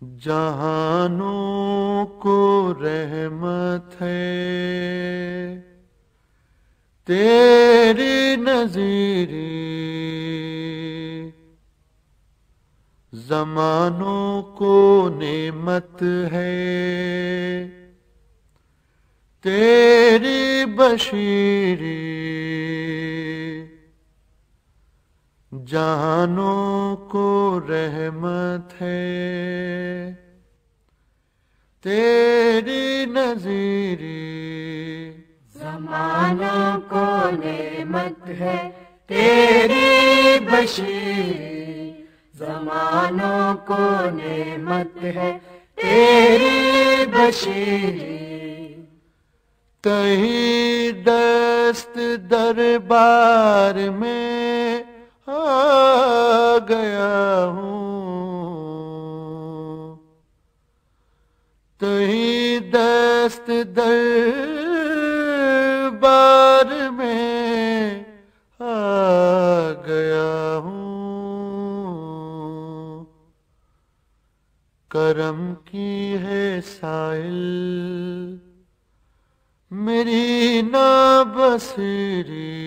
جہانوں کو رحمت ہے تیری نظیری، زمانوں کو نعمت ہے تیری بشیری، جہانوں کو رحمت ہے تیری نظیری، زمانوں کو نعمت ہے تیری بشیری، زمانوں کو نعمت ہے تیری بشیری، تہی دست دربار میں آ گیا ہوں، تہی دست دربار میں آ گیا ہوں، کرم کی ہے سائل میری نابصیری،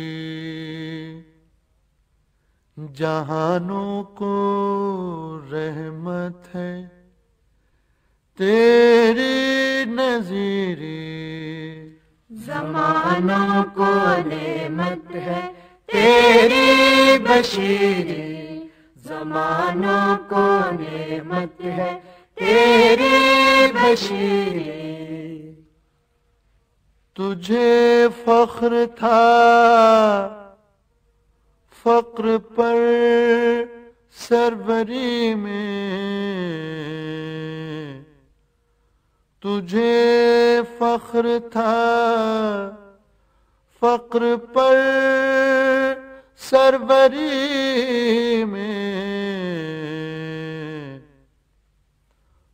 جہانوں کو رحمت ہے تیری نظیری، زمانوں کو نعمت ہے تیری بشیری، زمانوں کو نعمت ہے تیری بشیری، تجھے فخر تھا فقر پر سروری میں، تجھے فخر تھا فقر پر سروری میں،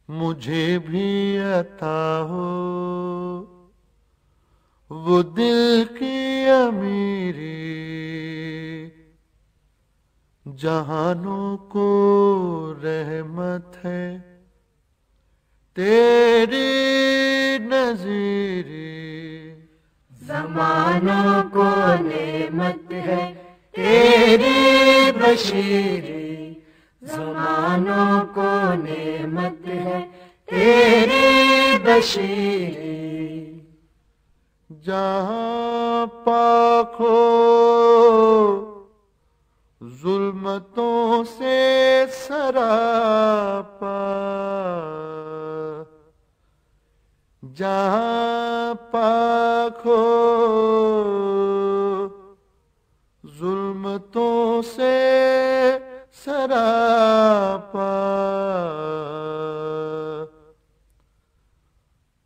مجھے بھی عطا ہو وہ دل کی امیری، جہانوں کو رحمت ہے تیری نظیری، زمانوں کو نعمت ہے تیری بشیری، زمانوں کو نعمت ہے تیری بشیری، جہاں پاک ہو ظلمتوں سے سراپا، جہاں پاک ہو ظلمتوں سے سراپا،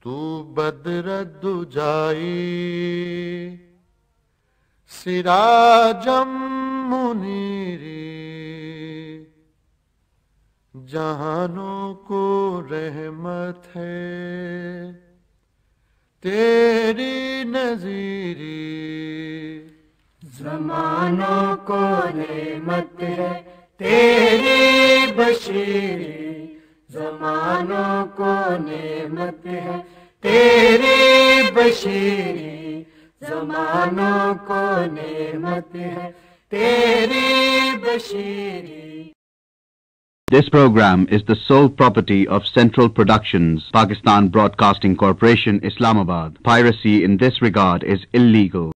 تو بدرد جائی سراجم منیری، جہانوں کو رحمت ہے تیری نظیری، زمانوں کو نعمت ہے تیری بشیری، زمانوں کو نعمت ہے تیری بشیری، زمانوں کو نعمت ہے تیری بشیری۔ This program is the sole property of Central Productions, Pakistan Broadcasting Corporation, Islamabad. Piracy in this regard is illegal.